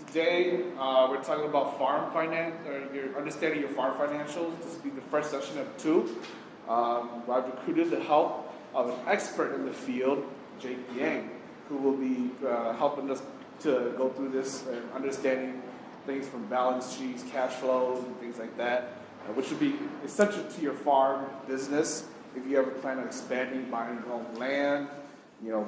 Today, we're talking about farm finance, or your understanding your farm financials. This will be the first session of two. I've recruited the help of an expert in the field, Jake Yang, who will be helping us to go through this and understanding things from balance sheets, cash flows, and things like that, which would be essential to your farm business if you ever plan on expanding, buying your own land,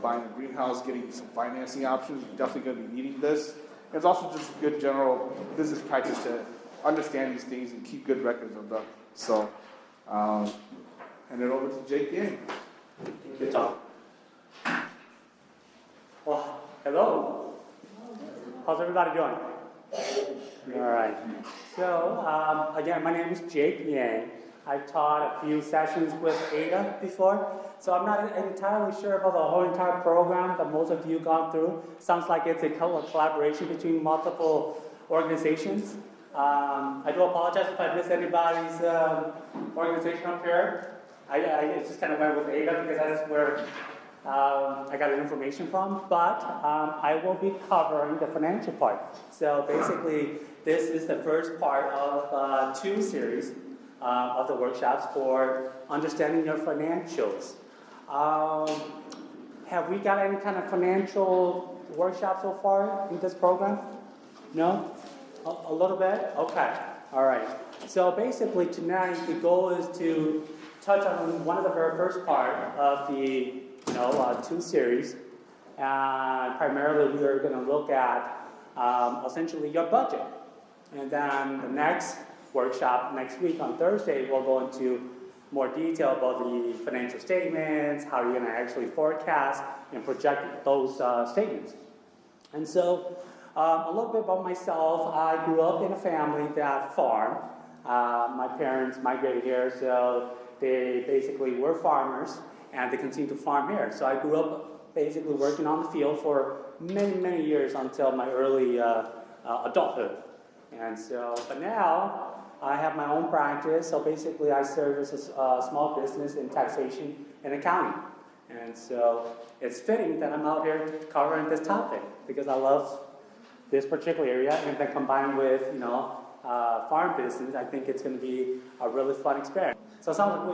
buying a greenhouse, getting some financing options. You're definitely going to be needing this. It's also just good general business practice to understand these things and keep good records of them. So, hand it over to Jake Yang. Thank you, Tom. Well, hello. How's everybody doing? All right. So, again, my name is Jake Yang. I taught a few sessions with Ada before, so I'm not entirely sure about the whole entire program that most of you gone through. Sounds like it's a collaboration between multiple organizations. I do apologize if I missed anybody's organization up here. I just kind of went with Ada because that's where I got the information from, but I will be covering the financial part. So basically, this is the first part of two series of the workshops for understanding your financials. Have we got any kind of financial workshop so far in this program? No? A little bit? Okay. All right. So basically tonight the goal is to touch on one of the very first part of the two series. Primarily we are going to look at essentially your budget. And then the next workshop next week on Thursday, we'll go into more detail about the financial statements, how you're going to actually forecast and project those statements. And so, a little bit about myself. I grew up in a family that farmed. My parents migrated here, so they basically were farmers, and they continue to farm here. So I grew up basically working on the field for many, many years until my early adulthood. And so, but now, I have my own practice, so basically I serve as a small business in taxation and accounting. And so it's fitting that I'm out here covering this topic because I love this particular area, and then combined with, farm business, I think it's going to be a really fun experience. So some,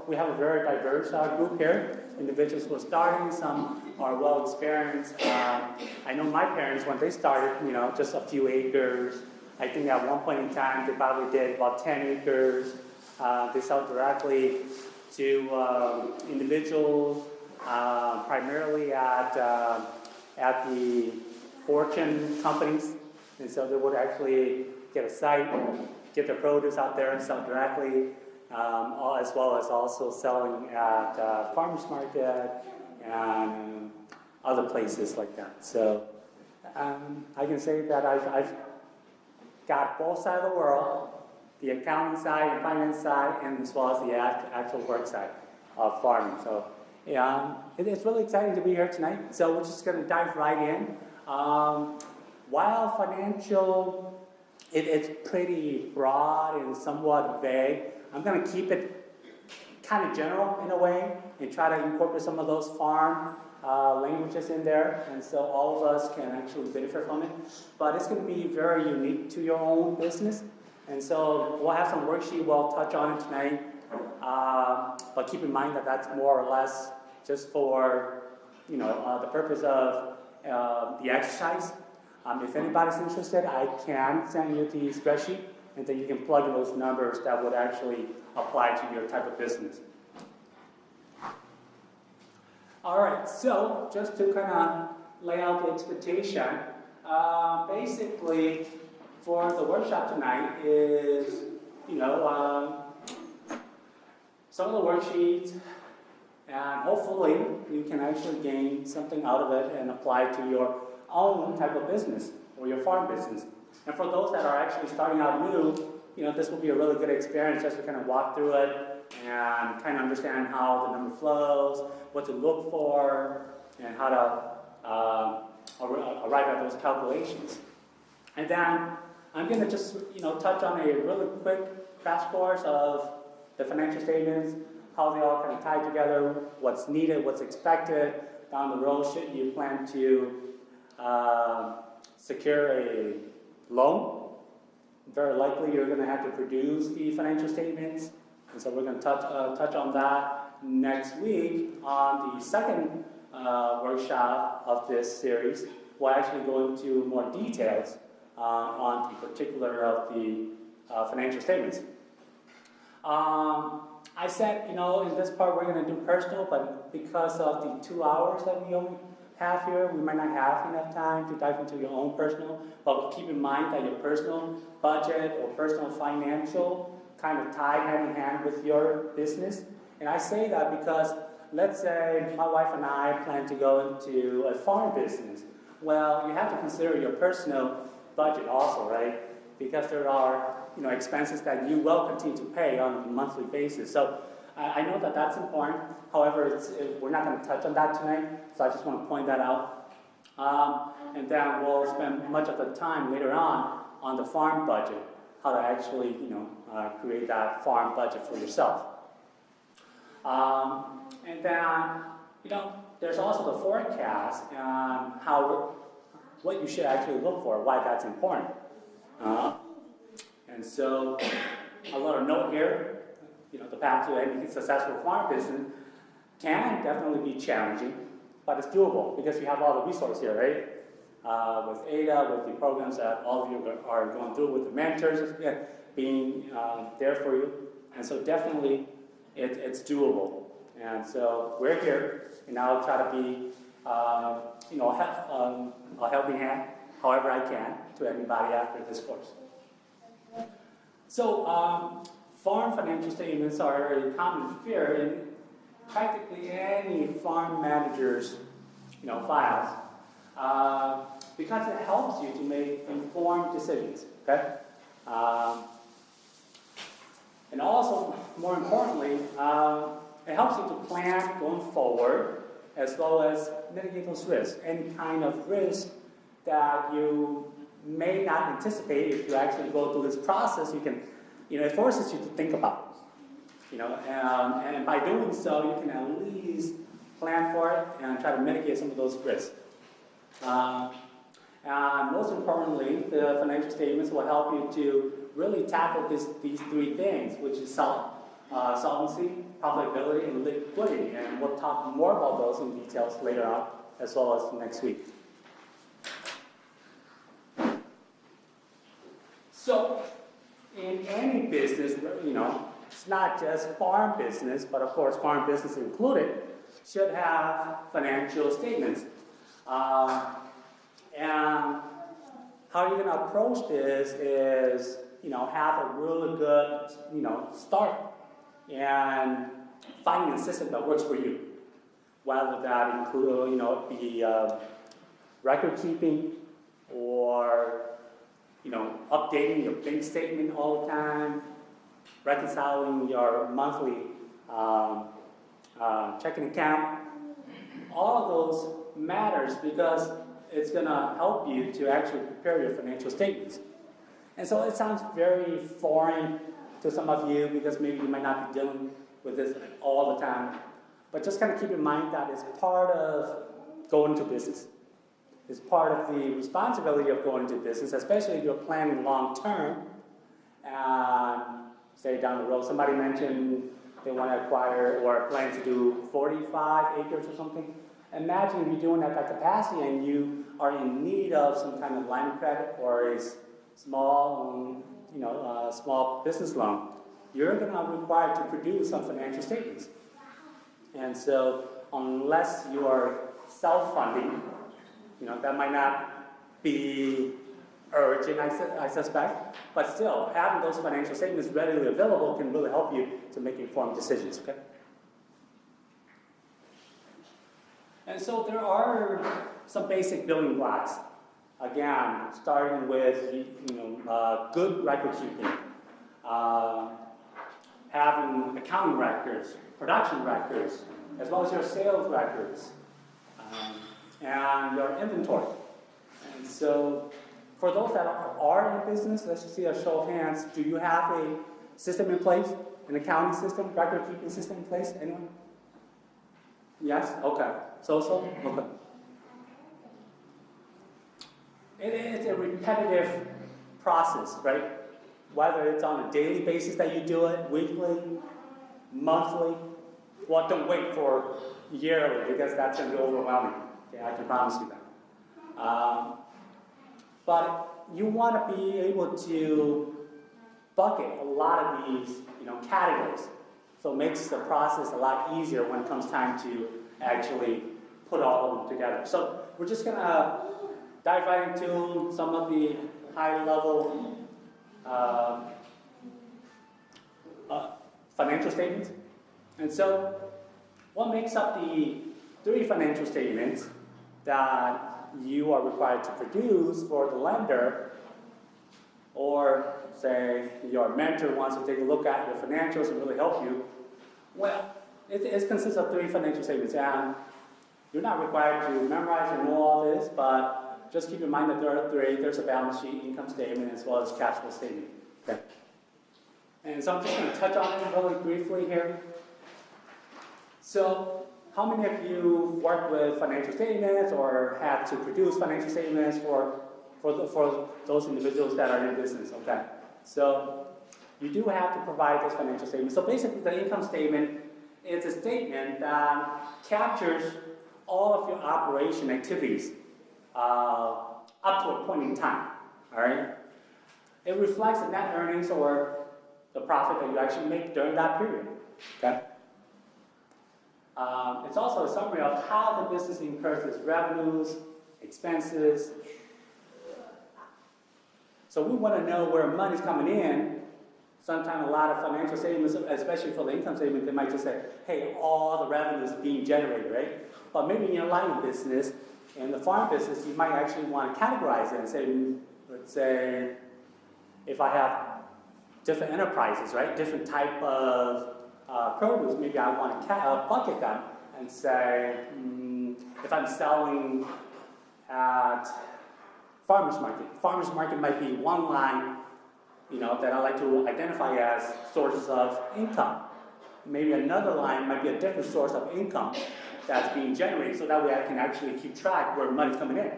we have a very diverse group here. Individuals who are starting, some are well experienced. I know my parents, when they started, just a few acres. I think at one point in time, they probably did about 10 acres. They sell directly to individuals, primarily at the Fortune companies. And so they would actually get a site, get their produce out there and sell directly, as well as also selling at farmers market and other places like that. So I can say that I've got both sides of the world, the accounting side and finance side, and as well as the actual work side of farming. So it's really exciting to be here tonight. So we're just going to dive right in. While financial, it's pretty broad and somewhat vague, I'm going to keep it kind of general in a way and try to incorporate some of those farm languages in there, and so all of us can actually benefit from it. But it's going to be very unique to your own business, and so we'll have some worksheet we'll touch on it tonight. But keep in mind that that's more or less just for the purpose of the exercise. If anybody's interested, I can send you the spreadsheet, and then you can plug in those numbers that would actually apply to your type of business. All right, so just to kind of lay out the expectation, basically for the workshop tonight is, some of the worksheets, and hopefully you can actually gain something out of it and apply to your own type of business or your farm business. And for those that are actually starting out new, this will be a really good experience just to kind of walk through it and kind of understand how the number flows, what to look for, and how to arrive at those calculations. And then I'm going to just touch on a really quick crash course of the financial statements, how they all kind of tie together, what's needed, what's expected down the road should you plan to secure a loan, very likely you're going to have to produce the financial statements. And so we're going to touch on that next week on the second workshop of this series. We'll actually go into more details on the particular of the financial statements. I said, in this part we're going to do personal, but because of the 2 hours that we only have here, we might not have enough time to dive into your own personal, but keep in mind that your personal budget or personal financial kind of tie hand in hand with your business. And I say that because, let's say my wife and I plan to go into a farm business. Well, you have to consider your personal budget also, right? Because there are expenses that you will continue to pay on a monthly basis. So I know that that's important. However, we're not going to touch on that tonight, so I just want to point that out. And then we'll spend much of the time later on the farm budget, how to actually create that farm budget for yourself. And then there's also the forecast and what you should actually look for, why that's important. And so a little note here, the path to any successful farm business can definitely be challenging, but it's doable because you have all the resources here, right? With ADA, with the programs that all of you are going through, with the mentors being there for you. And so definitely it's doable. And so we're here, and I'll try to be a helping hand, however I can, to anybody after this course. So, farm financial statements are a common fear in practically any farm manager's, files, because it helps you to make informed decisions. Okay, and also, more importantly, it helps you to plan going forward, as well as mitigate those risks. Any kind of risk that you may not anticipate if you actually go through this process, you can, it forces you to think about it, and by doing so, you can at least plan for it and try to mitigate some of those risks. And most importantly, the financial statements will help you to really tackle these three things, which is solvency, profitability, and liquidity. And we'll talk more about those in details later on, as well as next week. So, in any business, it's not just farm business, but of course farm business included, should have financial statements. And how you're going to approach this is, have a really good, start and finding a system that works for you. Whether that include, be record keeping or updating your bank statement all the time, reconciling your monthly checking account. All of those matters because it's going to help you to actually prepare your financial statements. And so it sounds very foreign to some of you because maybe you might not be dealing with this all the time. But just kind of keep in mind that it's part of going to business. It's part of the responsibility of going into business, especially if you're planning long term. And say down the road, somebody mentioned they want to acquire or plan to do 45 acres or something. Imagine if you're doing that at capacity and you are in need of some kind of line of credit or a small, small business loan. You're going to require to produce some financial statements. And so, unless you are self-funding, that might not be urgent, I suspect, but still, having those financial statements readily available can really help you to make informed decisions, okay? And so there are some basic building blocks. Again, starting with, good record keeping, having accounting records, production records, as well as your sales records, and your inventory. And so, for those that are in business, let's just see a show of hands. Do you have a system in place, an accounting system, record keeping system in place? Anyone? Yes? Okay. So? Okay. it's a repetitive process, right? Whether it's on a daily basis that you do it, weekly, monthly, well, don't wait for yearly because that's going to be overwhelming. Okay, I can promise you that. But you want to be able to bucket a lot of these, categories. So it makes the process a lot easier when it comes time to actually put all of them together. So we're just going to dive right into some of the high-level financial statements. And so what makes up the 3 financial statements that you are required to produce for the lender, or say your mentor wants to take a look at your financials and really help you? Well, it consists of 3 financial statements, and you're not required to memorize or know all this, but just keep in mind that there are 3. There's a balance sheet, income statement, as well as cash flow statement. Okay. And so I'm just going to touch on it really briefly here. So, how many of you worked with financial statements or had to produce financial statements for those individuals that are in business? Okay. So, you do have to provide those financial statements. So basically, the income statement is a statement that captures all of your operation activities up to a point in time. All right. It reflects the net earnings or the profit that you actually make during that period. Okay. It's also a summary of how the business incurs its revenues, expenses. So we want to know where money's coming in. Sometimes a lot of financial statements, especially for the income statement, they might just say, hey, all the revenue is being generated, right? But maybe in your line of business, in the farm business, you might actually want to categorize it and say, let's say, if I have different enterprises, right? Different type of produce, maybe I want to bucket them and say, if I'm selling at farmer's market might be one line, that I like to identify as sources of income. Maybe another line might be a different source of income that's being generated, so that way I can actually keep track where money's coming in.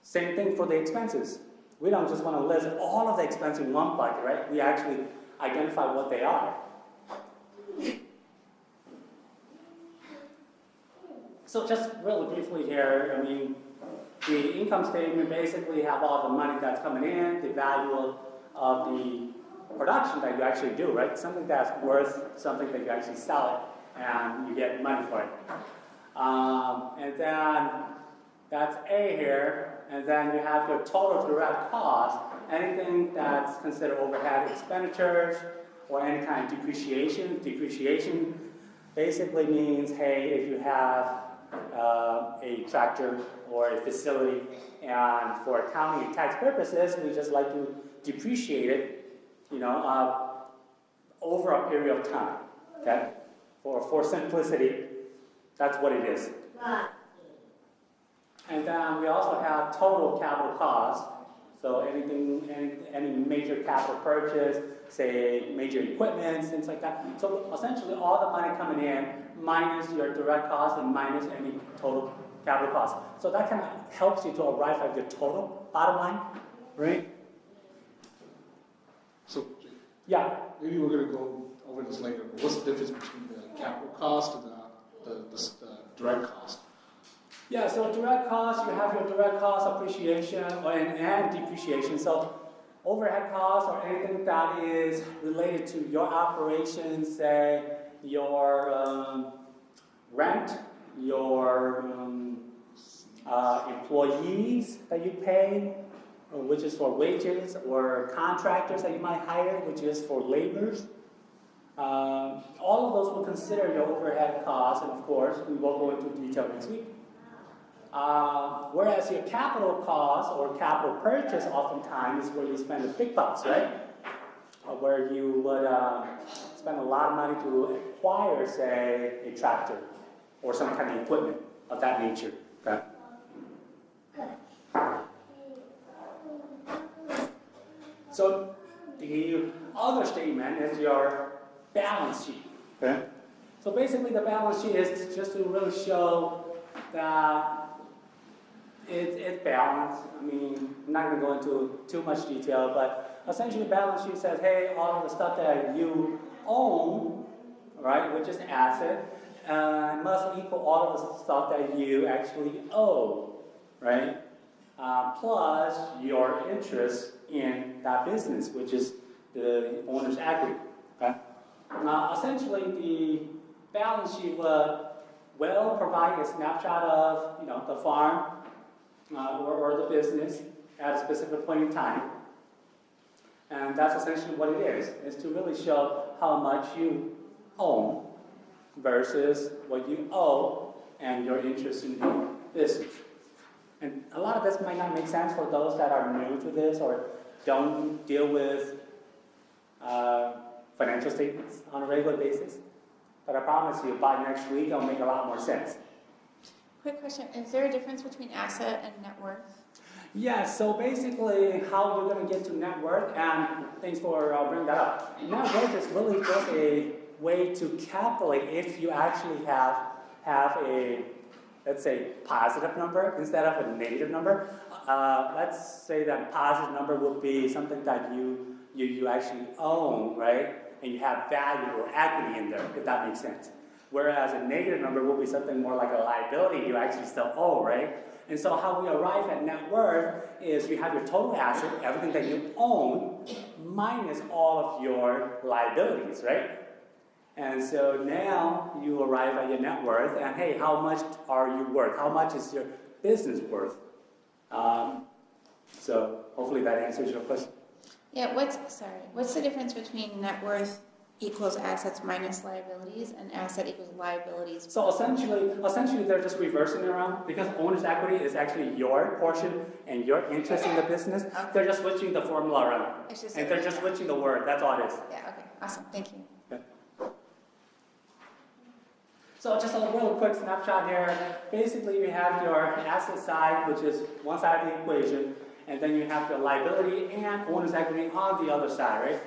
Same thing for the expenses. We don't just want to list all of the expenses in one bucket, right? We actually identify what they are. So just really briefly here, the income statement basically have all the money that's coming in, the value of the production that you actually do, right? Something that's worth something that you actually sell it and you get money for it. And then that's A here, and then you have your total direct cost, anything that's considered overhead expenditures or any kind of depreciation. Depreciation basically means, hey, if you have a tractor or a facility, and for accounting and tax purposes, we just like to depreciate it, over a period of time. Okay, for simplicity, that's what it is. And then we also have total capital costs. So any major capital purchase, say major equipment, things like that. So essentially all the money coming in minus your direct cost and minus any total capital cost. So that kind of helps you to arrive at your total bottom line, right? So, Yeah. maybe we're going to go over this later, but what's the difference between the capital cost and the direct cost? Yeah, so direct cost, you have your direct cost appreciation and depreciation. So overhead costs or anything that is related to your operations, say your rent, your employees that you pay, which is for wages, or contractors that you might hire, which is for laborers. All of those will consider your overhead costs, and of course, we will go into detail next week. Whereas your capital cost or capital purchase oftentimes is where you spend the big bucks, right? Where you would spend a lot of money to acquire, say, a tractor or some kind of equipment of that nature. Okay? So the other statement is your balance sheet. Okay? So basically the balance sheet is just to really show that It's balanced. I mean, I'm not going to go into too much detail, but essentially, the balance sheet says, hey, all of the stuff that you own, right, which is asset, must equal all of the stuff that you actually owe, right? Plus your interest in that business, which is the owner's equity. Okay? Essentially, the balance sheet will provide a snapshot of the farm or the business at a specific point in time, and that's essentially what it is to really show how much you own versus what you owe and your interest in the business. And a lot of this might not make sense for those that are new to this or don't deal with financial statements on a regular basis. But I promise you, by next week, it'll make a lot more sense. Quick question, is there a difference between asset and net worth? Yeah, so basically how you're going to get to net worth, and thanks for bringing that up. Net worth is really just a way to calculate if you actually have a, let's say, positive number instead of a negative number. Let's say that positive number would be something that you actually own, right? And you have value or equity in there, if that makes sense. Whereas a negative number will be something more like a liability you actually still owe, right? And so how we arrive at net worth is you have your total asset, everything that you own, minus all of your liabilities, right? And so now you arrive at your net worth, and hey, how much are you worth? How much is your business worth? So hopefully that answers your question. Yeah, what's the difference between net worth equals assets minus liabilities and asset equals liabilities? So essentially they're just reversing it around because owner's equity is actually your portion and your interest in the business. Okay. They're just switching the formula around. And they're just switching the word. That's all it is. Yeah, okay, awesome, thank you. Okay. So just a real quick snapshot here. Basically we have your asset side, which is one side of the equation, and then you have your liability and owner's equity on the other side, right?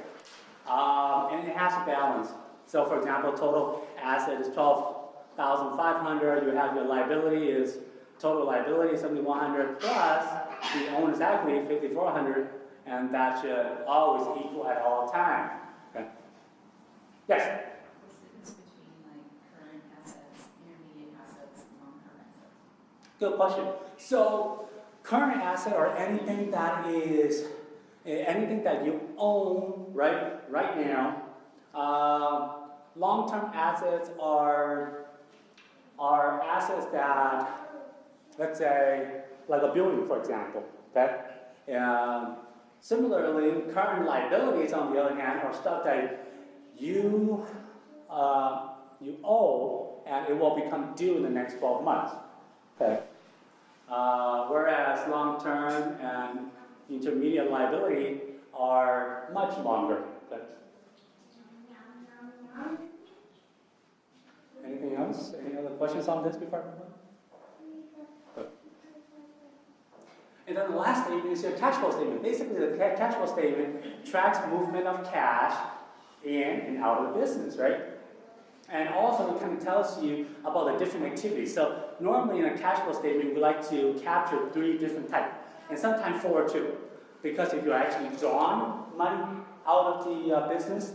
And it has a balance. So for example, total asset is 12,500. You have your liability is total liability 7,100 plus the owner's equity 5,400, and that should always equal at all times. Okay. Yes. What's the difference between like current assets, intermediate assets, and long-term assets? Good question. So current asset or anything that you own right now. Long-term assets are assets that, let's say, like a building, for example. Okay. Similarly, current liabilities, on the other hand, are stuff that you owe, and it will become due in the next 12 months. Okay. Whereas long-term and intermediate liability are much longer. Anything else? Any other questions on this before I move on? And then the last statement is your cash flow statement. Basically, the cash flow statement tracks movement of cash in and out of the business, right? And also it kind of tells you about the different activities. So normally in a cash flow statement, we like to capture 3 different types, and sometimes 4 too. Because if you're actually drawing money out of the business,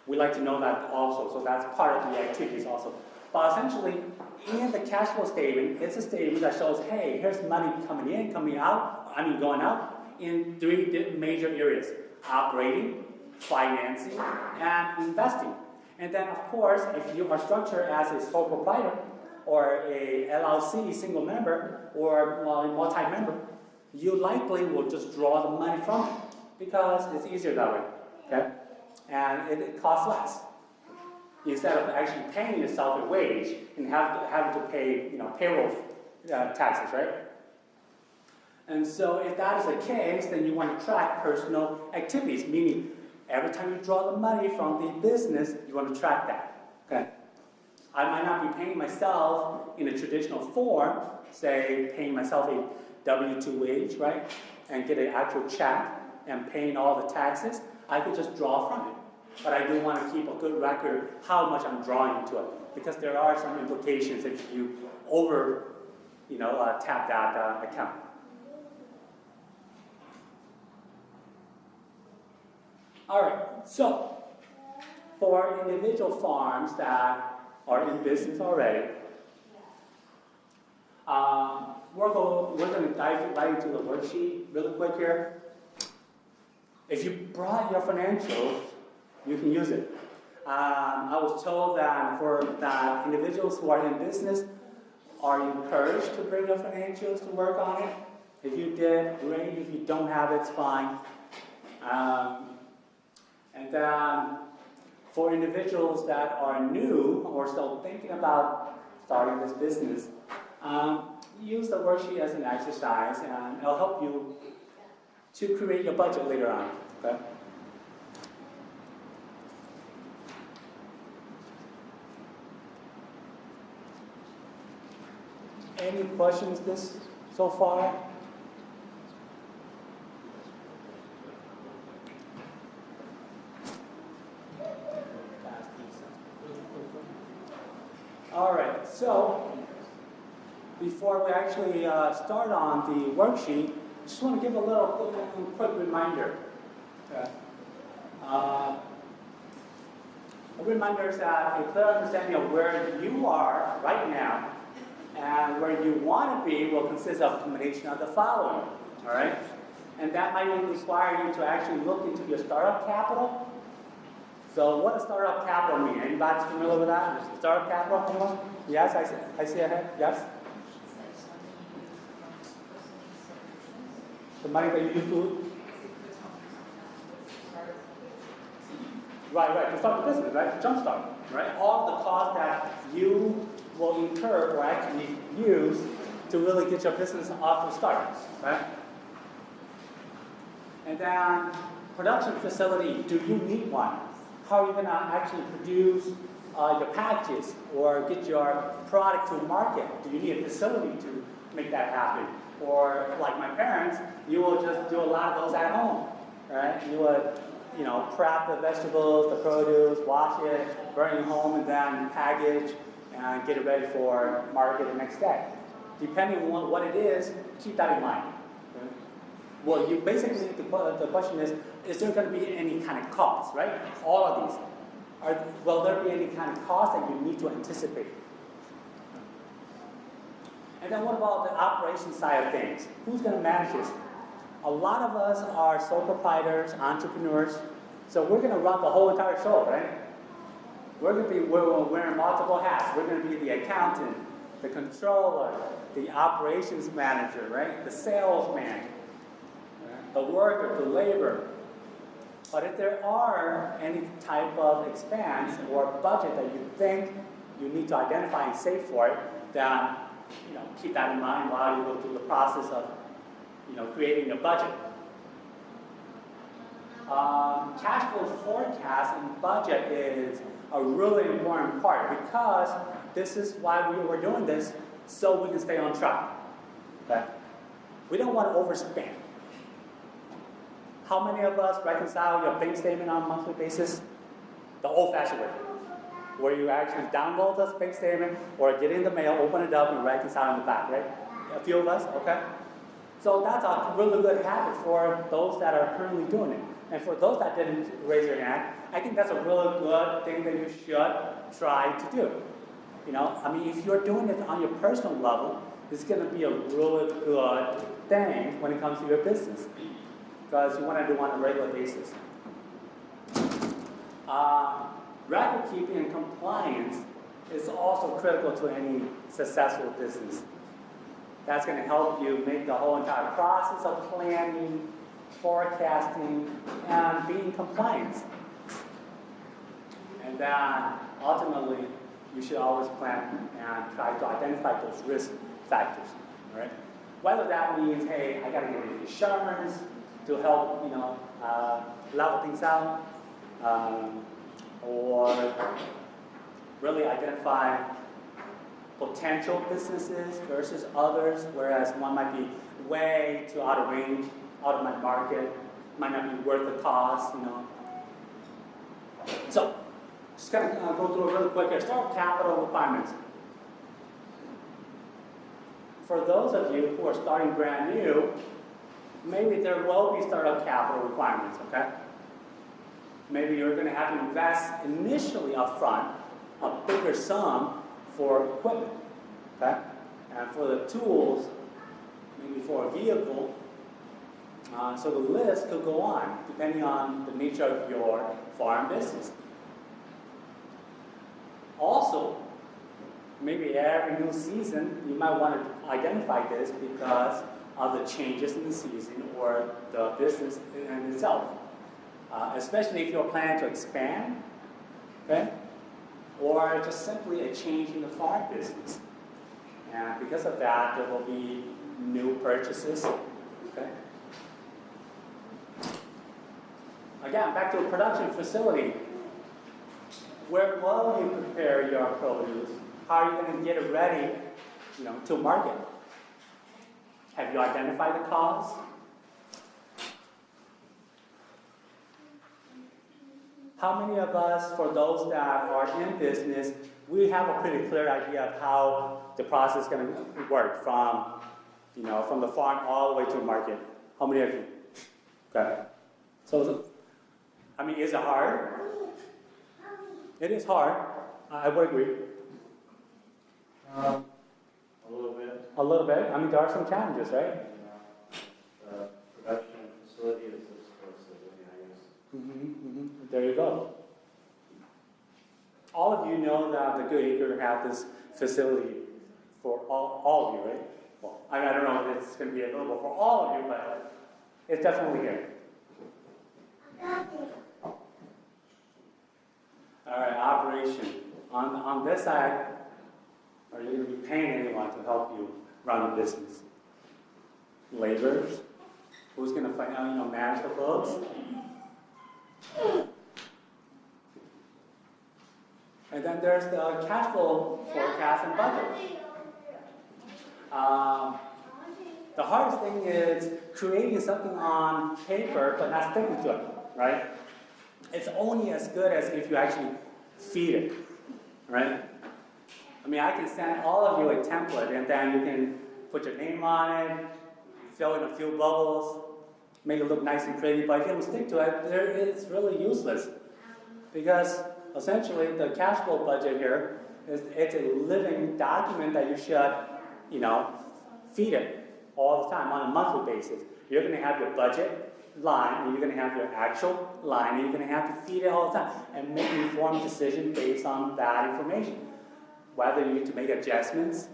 we like to know that also. So that's part of the activities also. But essentially, in the cash flow statement, it's a statement that shows, hey, here's money coming in, going out in 3 major areas: operating, financing, and investing. And then, of course, if you are structured as a sole proprietor or a LLC, single member, or multi-member, you likely will just draw the money from it because it's easier that way, okay? And it costs less. Instead of actually paying yourself a wage and having to pay, payroll taxes, right? And so if that is the case, then you want to track personal activities, meaning every time you draw the money from the business, you want to track that, okay? I might not be paying myself in a traditional form, say paying myself a W-2 wage, right? And get an actual check and paying all the taxes. I could just draw from it. But I do want to keep a good record how much I'm drawing into it, because there are some implications if you tap that account. All right, so for individual farms that are in business already, we're going to dive right into the worksheet really quick here. If you brought your financials, you can use it. I was told that that individuals who are in business are encouraged to bring their financials to work on it. If you did, great. If you don't have it, it's fine. And then for individuals that are new or still thinking about starting this business, use the worksheet as an exercise, and it'll help you to create your budget later on. Okay? Any questions this so far? All right, so before we actually start on the worksheet, I just want to give a little quick reminder. Okay. A reminder is that a clear understanding of where you are right now and where you want to be will consist of a combination of the following. All right, and that might require you to actually look into your startup capital. So what does startup capital mean? Anybody's familiar with that? Startup capital, anyone? Yes, I see a hand. Yes? The money that you use to... Right, to start the business, right? To jumpstart, right? All the costs that you will incur or actually use to really get your business off the start, right? And then, production facility, do you need one? How are you going to actually produce your packages or get your product to market? Do you need a facility to make that happen? Or like my parents, you will just do a lot of those at home, right? You would, prep the vegetables, the produce, wash it, bring it home, and then package and get it ready for market the next day. Depending on what it is, keep that in mind. Okay? Well, you basically, the question is there going to be any kind of cost, right? All of these. Will there be any kind of cost that you need to anticipate? And then what about the operation side of things? Who's going to manage this? A lot of us are sole proprietors, entrepreneurs, so we're going to run the whole entire show, right? We're wearing multiple hats. We're going to be the accountant, the controller, the operations manager, right? The salesman, the worker, the labor. But if there are any type of expense or budget that you think you need to identify and save for it, then keep that in mind while you go through the process of creating your budget. Cash flow forecast and budget is a really important part because this is why we're doing this, so we can stay on track. Okay? We don't want to overspend. How many of us reconcile your bank statement on a monthly basis? The old-fashioned way, where you actually download the bank statement or get in the mail, open it up, and reconcile in the back, right? A few of us, okay? So that's a really good habit for those that are currently doing it. And for those that didn't raise your hand, I think that's a really good thing that you should try to do. If you're doing it on your personal level, it's going to be a really good thing when it comes to your business, because you want to do it on a regular basis. Record keeping and compliance is also critical to any successful business. That's going to help you make the whole entire process of planning, forecasting, and being in compliance. And then ultimately, you should always plan and try to identify those risk factors. All right? Whether that means, hey, I got to get insurance to help, level things out, or really identify potential businesses versus others, whereas one might be way too out of range, out of my market, might not be worth the cost, So, just going to go through it really quick here. Start with capital requirements. for those of you who are starting brand new, maybe there will be startup capital requirements, okay? Maybe you're going to have to invest initially upfront a bigger sum for equipment, okay? And for the tools, maybe for a vehicle. So the list could go on, depending on the nature of your farm business. Also, maybe every new season, you might want to identify this because of the changes in the season or the business in itself. Especially if you're planning to expand, okay? Or just simply a change in the farm business. And because of that, there will be new purchases, okay? Again, back to a production facility. Where will you prepare your produce? How are you going to get it ready, to market? Have you identified the costs? How many of us, for those that are in business, we have a pretty clear idea of how the process is going to work from the farm all the way to market? How many of you? Okay. So, is it hard? It is hard. I would agree. A little bit. A little bit. There are some challenges, right? The production facility is as close as I guess. There you go. All of you know that the Good Acre have this facility for all of you, right? Well, I don't know if it's going to be available for all of you, but it's definitely here. All right, operation. On this side, are you going to be paying anyone to help you run the business? Laborers? Who's going to manage the books? And then there's the cash flow forecast and budget. The hardest thing is creating something on paper but not sticking to it, right? It's only as good as if you actually feed it, right? I can send all of you a template and then you can put your name on it, fill in a few bubbles, make it look nice and pretty, but if you don't stick to it, it's really useless. Because essentially the cash flow budget here it's a living document that you should, feed it all the time on a monthly basis. You're going to have your budget line, and you're going to have your actual line, and you're going to have to feed it all the time and make an informed decision based on that information. Whether you need to make adjustments,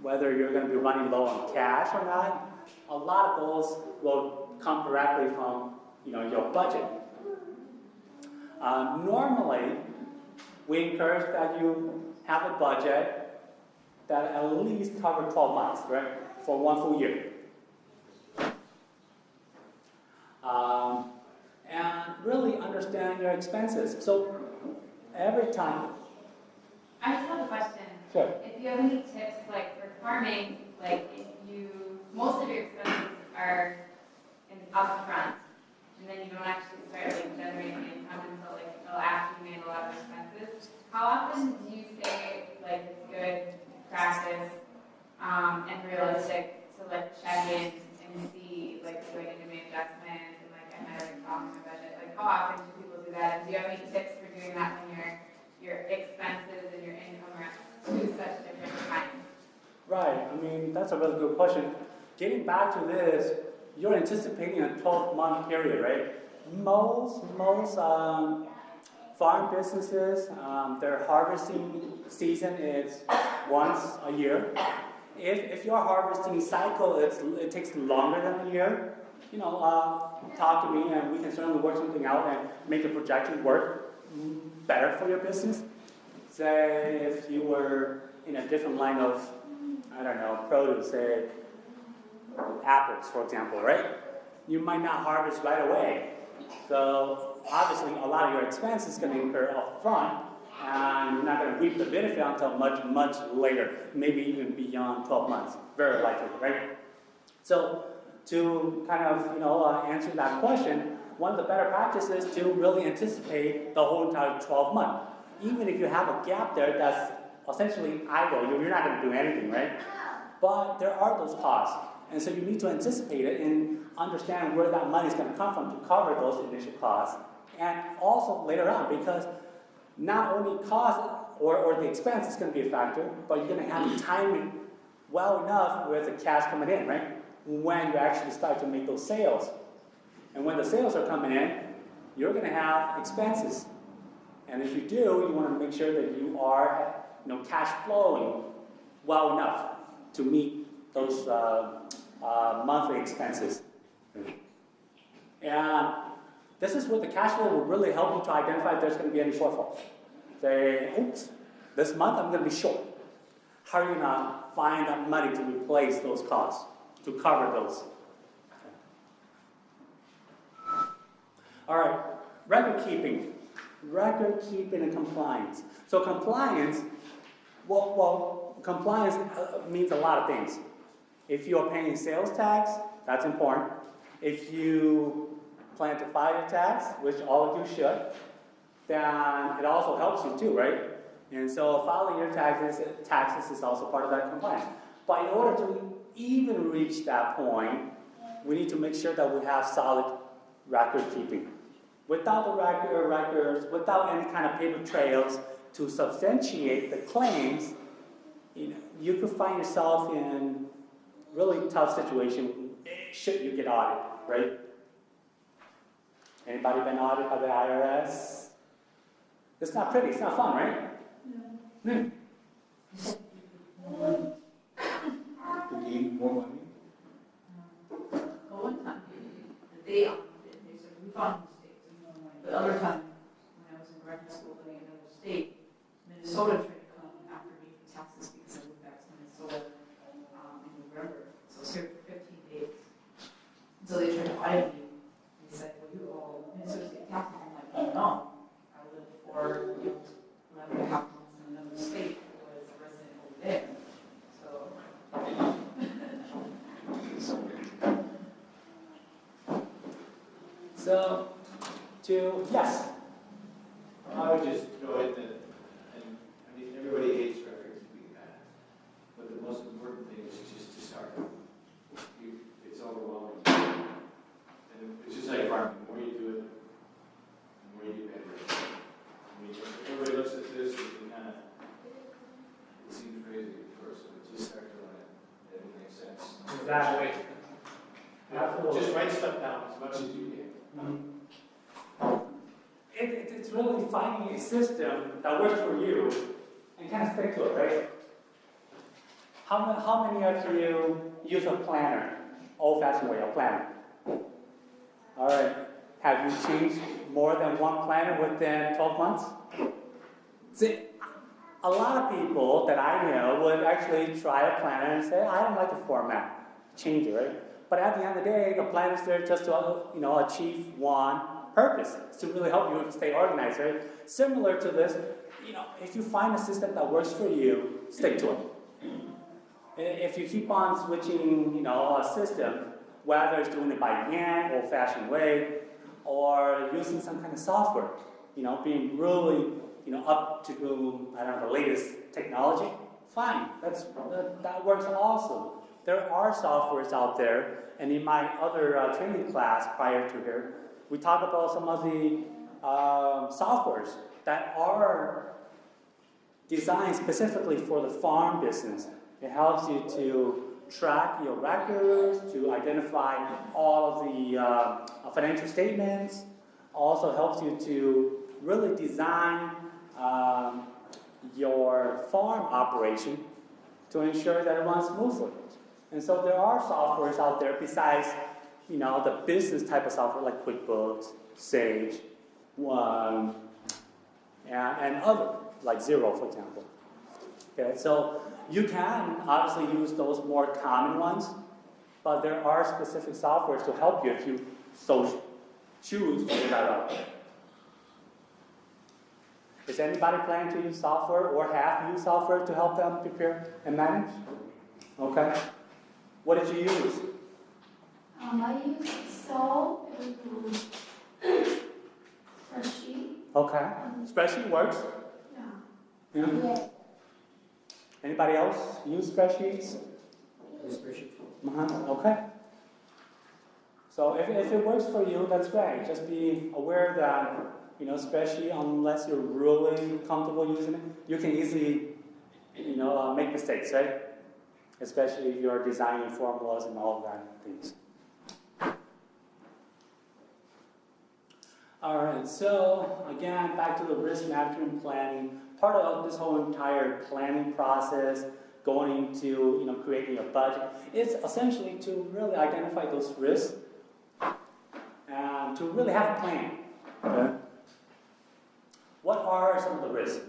whether you're going to be running low on cash or not, a lot of those will come directly from your budget. Normally, we encourage that you have a budget that at least covers 12 months, right? For one full year. And really understand your expenses. So every time. I just have a question. Sure. If you have any tips, like for farming, if most of your expenses are up front, and then you don't actually start generating income until after you made a lot of expenses, how often do you say it's good practice and realistic to check in and see do I need to make adjustments and am I already following my budget? How often do people do that? And do you have any tips for doing that when your expenses and your income are at two such different times? Right. That's a really good question. Getting back to this, you're anticipating a 12-month period, right? Most farm businesses, their harvesting season is once a year. If your harvesting cycle it takes longer than a year, talk to me and we can certainly work something out and make the projection work better for your business. Say if you were in a different line of, produce, say apples, for example, right? You might not harvest right away. So obviously a lot of your expense is going to incur up front, and you're not going to reap the benefit until much, much later, maybe even beyond 12 months, very likely, right? So to kind of, answer that question, one of the better practices is to really anticipate the whole entire 12 months. Even if you have a gap there that's essentially idle, you're not going to do anything, right? But there are those costs. And so you need to anticipate it and understand where that money is going to come from to cover those initial costs. And also later on, because not only cost or the expense is going to be a factor, but you're going to have to time it well enough with the cash coming in, right? When you actually start to make those sales. And when the sales are coming in, you're going to have expenses. And if you do, you want to make sure that you are, cash flowing well enough to meet those monthly expenses. And this is where the cash flow will really help you to identify if there's going to be any shortfalls. Say, oops, this month I'm going to be short. How are you going to find that money to replace those costs, to cover those? All right, record keeping. Record keeping and compliance. So compliance, compliance means a lot of things. If you are paying sales tax, that's important. If you plan to file your tax, which all of you should, then it also helps you too, right? And so filing your taxes is also part of that compliance. But in order to even reach that point, we need to make sure that we have solid record keeping. Without the records, without any kind of paper trails to substantiate the claims, you could find yourself in really tough situation should you get audited, right? Anybody been audited by the IRS? It's not pretty, it's not fun, right? No. Do you need more money? One time, they said we found mistakes, but other time, when I was in graduate school living in another state, Minnesota tried to come after me for taxes because I moved back to Minnesota in November. So I was here for 15 days. So they tried to audit me. They said, well, you all Minnesota state taxes. I'm like, oh no. I lived for 11 and a half months in another state. I was a resident over there. So, yes. I would just throw in that, and I mean, everybody hates record keeping, but the most important thing is just to start. It's overwhelming. And it's just like farming, the more you do it, the more you get better. I mean, everybody looks at this and kind of, it seems crazy at first, but just start doing it, and it makes sense. Exactly. Absolutely. Just write stuff down as much as you can. It's really finding a system that works for you and kind of stick to it, right? How many of you use a planner, old-fashioned way, a planner? All right. Have you changed more than one planner within 12 months? See, a lot of people that I know would actually try a planner and say, I don't like the format, change it, right? But at the end of the day, the plan is there just to achieve one purpose, to really help you stay organized, right? Similar to this, if you find a system that works for you, stick to it. If you keep on switching, a system, whether it's doing it by hand, old-fashioned way, or using some kind of software, being really, up to the latest technology, fine. That works also. There are softwares out there, and in my other training class prior to here, we talk about some of the softwares that are designed specifically for the farm business. It helps you to track your records, to identify all of the financial statements, also helps you to really design your farm operation to ensure that it runs smoothly. And so there are softwares out there besides, the business type of software like QuickBooks, Sage, and other, like Xero, for example. Okay, so you can obviously use those more common ones, but there are specific softwares to help you if you so choose to do that out. Is anybody planning to use software or have used software to help them prepare and manage? Okay. What did you use? I use Excel and spreadsheet. Okay. Spreadsheet works. Yeah. Yeah. Yeah. Anybody else use spreadsheets? Okay. So if it works for you, that's great. Just be aware that, especially unless you're really comfortable using it, you can easily, make mistakes, right? Especially if you're designing formulas and all of that things. All right, so again, back to the risk management planning. Part of this whole entire planning process, going into, creating a budget, is essentially to really identify those risks and to really have a plan. Okay? What are some of the risks?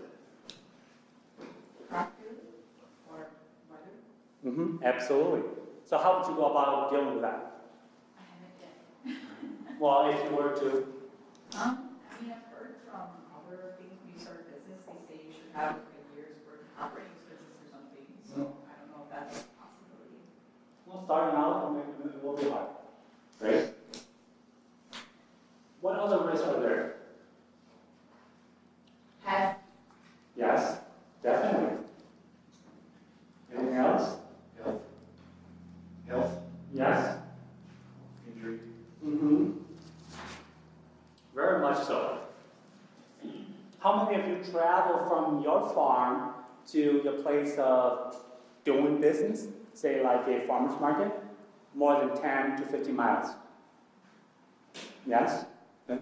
Or weather? Absolutely. So how would you go about dealing with that? I haven't yet. Well, if you were to, I mean, I've heard from other things when you start a business, they say you should have a year's worth of operating expenses or something. So I don't know if that's a possibility. well, starting out, it will be hard, right? What other risks are there? Has Yes, definitely. Anything else? Health, Yes. injury. Very much so. How many of you travel from your farm to your place of doing business, say like a farmer's market, more than 10 to 50 miles? Yes? Okay.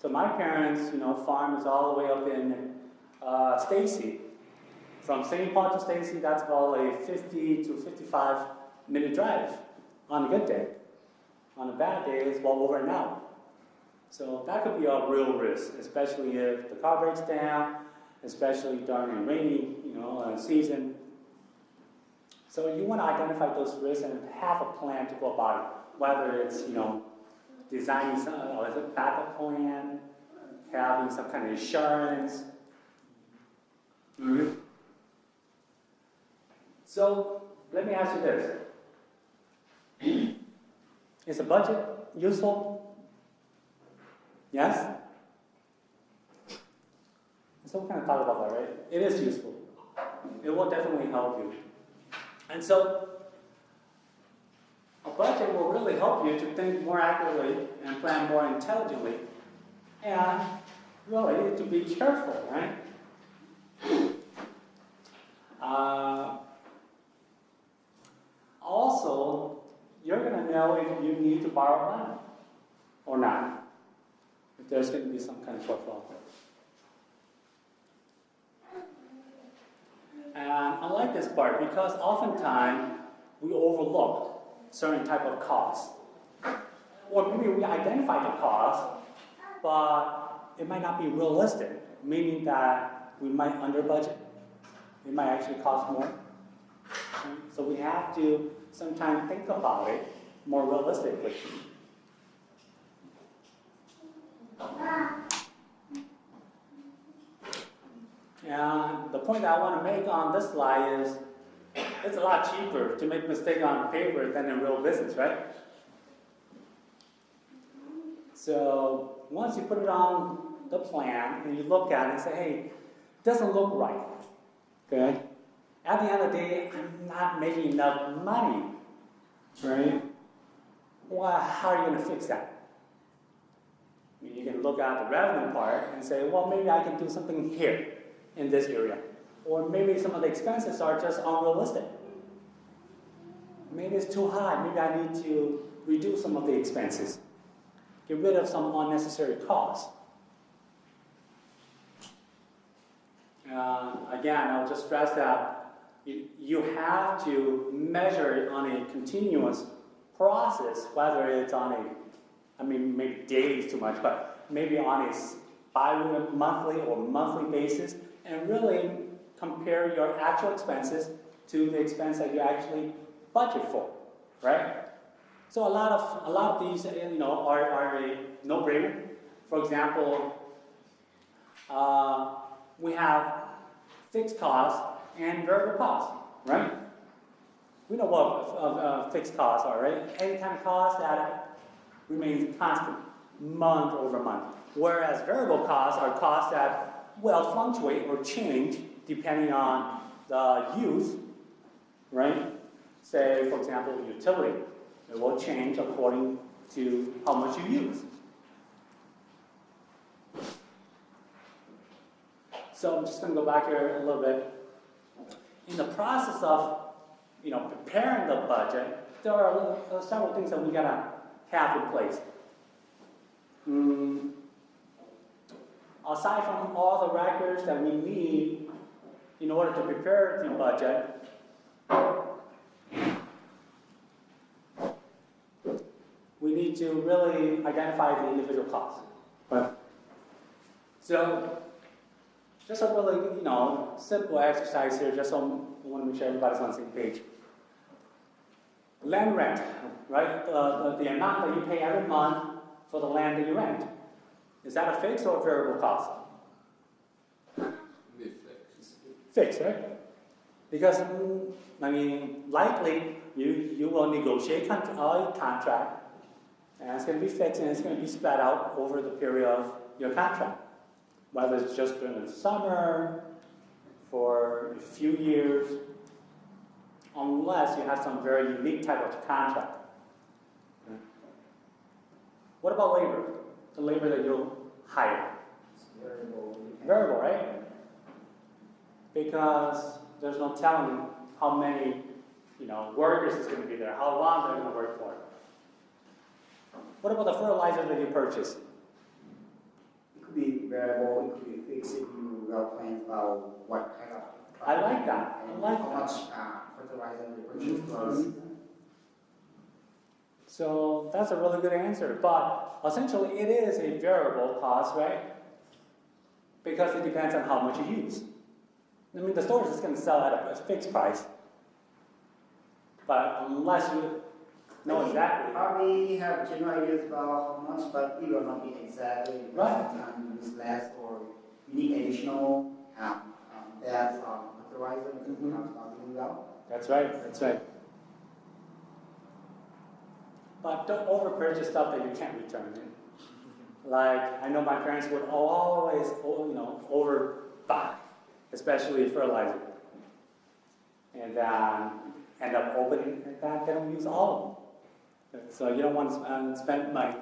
So my parents, farm is all the way up in Stacy. From St. Paul to Stacy, that's about a 50 to 55 minute drive on a good day. On a bad day, it's well over an hour. So that could be a real risk, especially if the car breaks down, especially during a rainy, season. So you want to identify those risks and have a plan to go about it. Whether it's, designing some, or as a backup plan, having some kind of insurance. So let me ask you this: is a budget useful? Yes? So we kind of talk about that, right? It is useful. It will definitely help you. And so, a budget will really help you to think more accurately and plan more intelligently, and really to be careful, right? Also, you're going to know if you need to borrow money or not. If there's going to be some kind of shortfall. And I like this part because oftentimes we overlook certain type of costs. Or maybe we identify the cost, but it might not be realistic, meaning that we might under budget. It might actually cost more. So we have to sometimes think about it more realistically. And the point that I want to make on this slide is it's a lot cheaper to make mistakes on paper than in real business, right? So once you put it on the plan and you look at it and say, hey, it doesn't look right, okay? At the end of the day, I'm not making enough money, right? Well, how are you going to fix that? I mean, you can look at the revenue part and say, well, maybe I can do something here in this area. Or maybe some of the expenses are just unrealistic. Maybe it's too high. Maybe I need to reduce some of the expenses. Get rid of some unnecessary costs. Again, I'll just stress that you have to measure it on a continuous process, whether it's on maybe daily is too much, but maybe on a bi-monthly or monthly basis, and really compare your actual expenses to the expense that you actually budget for, right? So a lot of these, are a no-brainer. For example, we have fixed costs and variable costs, right? We know what fixed costs are, right? Any kind of cost that remains constant month over month. Whereas variable costs are costs that will fluctuate or change depending on the use, right? Say, for example, utility. It will change according to how much you use. So I'm just going to go back here a little bit. In the process of, preparing the budget, there are several things that we gotta have in place. Aside from all the records that we need in order to prepare the budget, we need to really identify the individual costs. Right? So, just a really, simple exercise here, just so I want to make sure everybody's on the same page. Land rent, right? The amount that you pay every month for the land that you rent. Is that a fixed or a variable cost? Fixed, right? Because, likely you will negotiate a contract, and it's going to be fixed, and it's going to be spread out over the period of your contract. Whether it's just during the summer, for a few years, unless you have some very unique type of contract. What about labor? The labor that you'll hire. Variable, right? Because there's no telling how many, workers is going to be there, how long they're going to work for. What about the fertilizer that you purchase? It could be variable, it could be fixed if you are planning about what kind of. I like that. And how much fertilizer you purchase per season. So that's a really good answer. But essentially, it is a variable cost, right? Because it depends on how much you use. The store is going to sell at a fixed price. But unless you know exactly. Probably have general ideas about how much, but it will not be exactly. Right. Sometimes you use less or you need additional fertilizer because it comes out really well. That's right, that's right. But don't over-purchase stuff that you can't return. Like, I know my parents would always, overbuy, especially fertilizer. And then end up opening it that they don't use all of them. So you don't want to spend money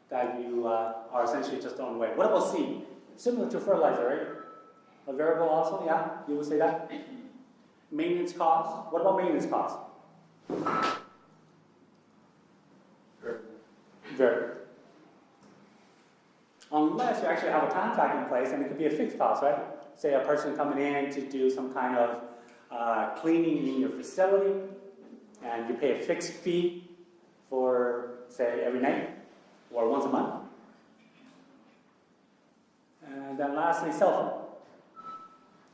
that you are essentially just throwing away. What about seed? Similar to fertilizer, right? A variable also, yeah? You would say that? Maintenance costs. What about maintenance costs? Variable. Unless you actually have a contract in place, and it could be a fixed cost, right? Say a person coming in to do some kind of cleaning in your facility, and you pay a fixed fee for, say, every night or once a month. And then lastly, cell phone.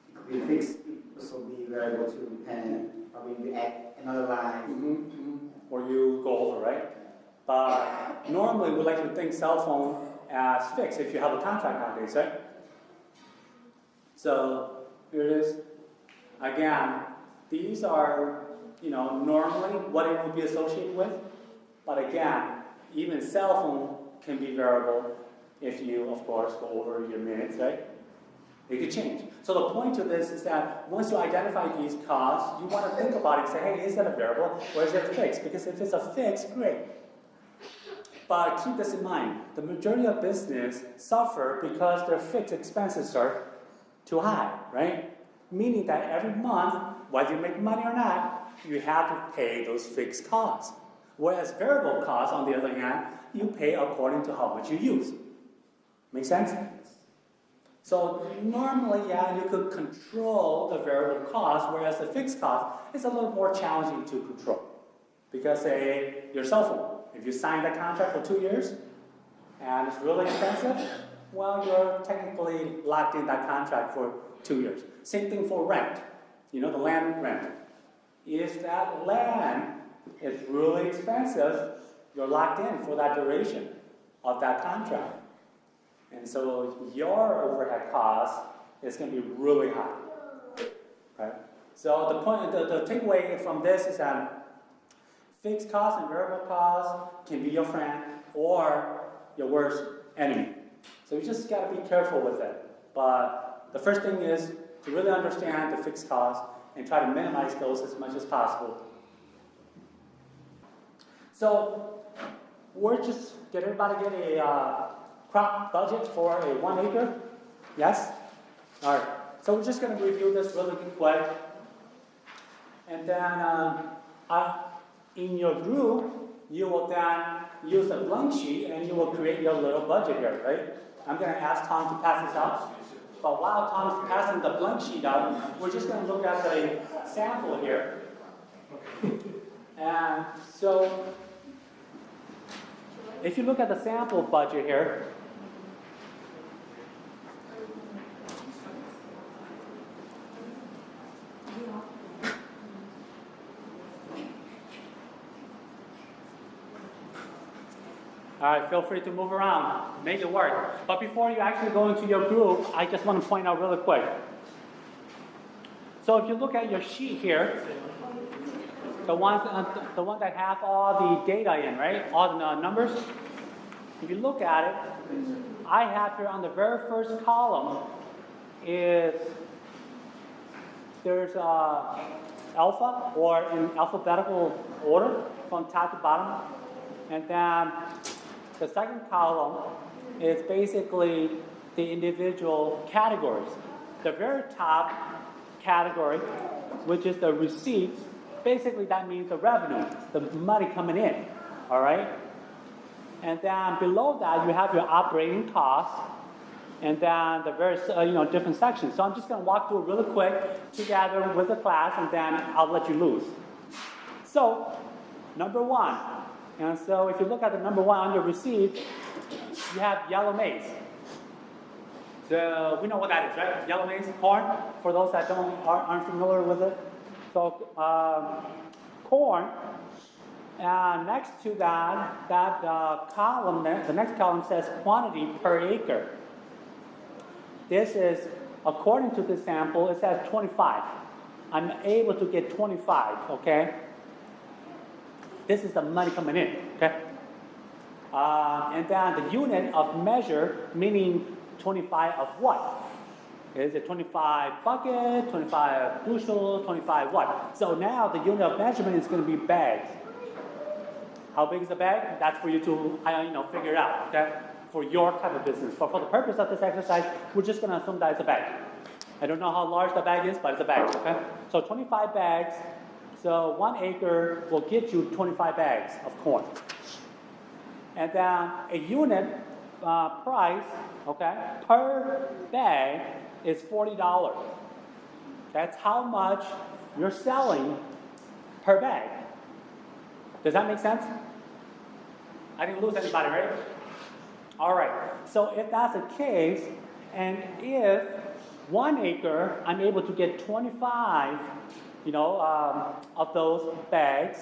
It could be fixed, it could also be variable too, depending. Probably you add another line. Or you go over, right? But normally we like to think cell phone as fixed if you have a contract nowadays, right? So here it is. Again, these are, normally what it would be associated with. But again, even cell phone can be variable if you, of course, go over your minutes, right? It could change. So the point to this is that once you identify these costs, you want to think about it and say, hey, is that a variable or is it a fixed? Because if it's a fixed, great. But keep this in mind. The majority of business suffer because their fixed expenses are too high, right? Meaning that every month, whether you make money or not, you have to pay those fixed costs. Whereas variable costs, on the other hand, you pay according to how much you use. Make sense? So normally, you could control the variable cost, whereas the fixed cost is a little more challenging to control. Because say, your cell phone, if you sign that contract for 2 years, and it's really expensive, well, you're technically locked in that contract for 2 years. Same thing for rent, the land rent. If that land is really expensive, you're locked in for that duration of that contract. And so your overhead cost is going to be really high. Right? So the point, the takeaway from this is that fixed costs and variable costs can be your friend or your worst enemy. So you just got to be careful with it. But the first thing is to really understand the fixed costs and try to minimize those as much as possible. So get everybody get a crop budget for a 1 acre? Yes? All right. So we're just going to review this really quick. And then in your group, you will then use a blank sheet and you will create your little budget here, right? I'm going to ask Tom to pass this out. But while Tom's passing the blank sheet out, we're just going to look at the sample here. And so, if you look at the sample budget here, all right, feel free to move around, make it work. But before you actually go into your group, I just want to point out really quick. So if you look at your sheet here, the one that have all the data in, right? All the numbers. If you look at it, I have here on the very first column is there's alpha, or in alphabetical order from top to bottom, and then the second column is basically the individual categories. The very top category, which is the receipts, basically that means the revenue, the money coming in, all right? And then below that, you have your operating costs, and then the various, different sections. So I'm just going to walk through it really quick together with the class, and then I'll let you loose. So, number one. And so if you look at the number one on your receipt, you have yellow maize. So we know what that is, right? Yellow maize, corn, for those that aren't familiar with it. So corn, and next to that column, the next column says quantity per acre. This is, according to the sample, it says 25. I'm able to get 25, okay? This is the money coming in, okay? And then the unit of measure, meaning 25 of what? Is it 25 bucket, 25 bushel, 25 what? So now the unit of measurement is going to be bags. How big is the bag? That's for you to figure it out, okay? For your type of business. But for the purpose of this exercise, we're just going to assume that it's a bag. I don't know how large the bag is, but it's a bag, okay? So 25 bags. So 1 acre will get you 25 bags of corn. And then a unit price, okay, per bag is $40. That's how much you're selling per bag. Does that make sense? I didn't lose anybody, right? All right. So if that's the case, and if 1 acre, I'm able to get 25 of those bags,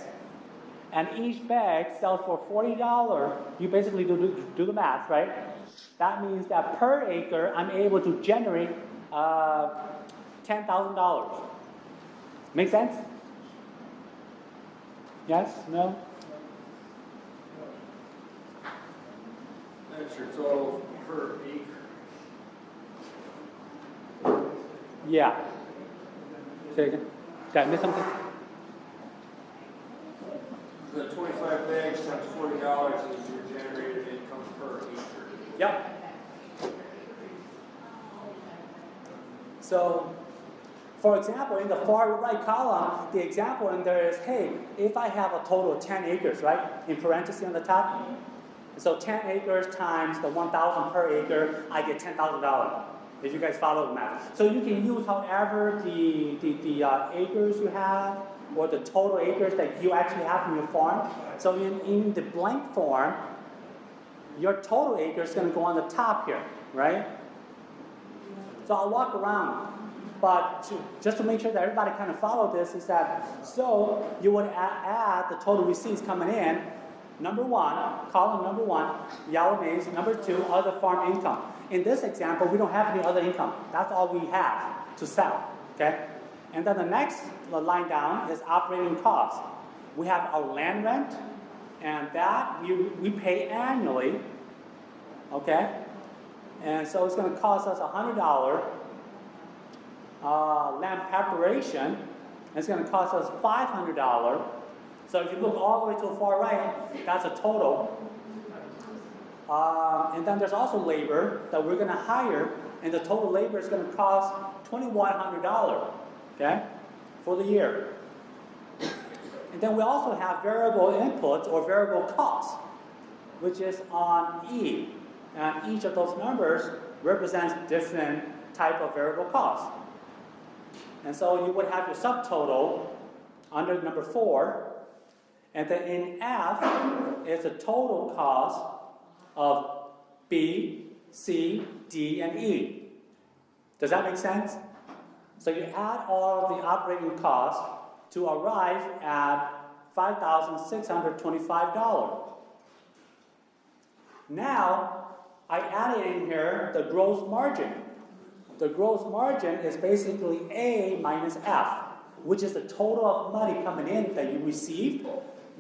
and each bag sells for $40, you basically do the math, right? That means that per acre, I'm able to generate $10,000. Make sense? Yes? No? That's your total per acre. Yeah. Say again. Did I miss something? The 25 bags times $40 is your generated income per acre. Yep. So, for example, in the far right column, the example in there is, hey, if I have a total of 10 acres, right, in parentheses on the top, so 10 acres times the 1,000 per acre, I get $10,000. If you guys follow the math. So you can use however the acres you have, or the total acres that you actually have in your farm. So in the blank form, your total acres is going to go on the top here, right? So I'll walk around. But just to make sure that everybody kind of follow this is that, so you would add the total receipts coming in. Number one, column number one, yellow maize. Number two, other farm income. In this example, we don't have any other income. That's all we have to sell, okay? And then the next line down is operating costs. We have our land rent, and that we pay annually, okay? And so it's going to cost us $100. Land preparation, it's going to cost us $500. So if you look all the way to the far right, that's a total. And then there's also labor that we're going to hire, and the total labor is going to cost $2,100, okay, for the year. And then we also have variable inputs or variable costs, which is on E. And each of those numbers represents different type of variable costs. And so you would have your subtotal under number 4. And then in F is the total cost of B, C, D, and E. Does that make sense? So you add all of the operating costs to arrive at $5,625. Now, I added in here the gross margin. The gross margin is basically A minus F, which is the total of money coming in that you received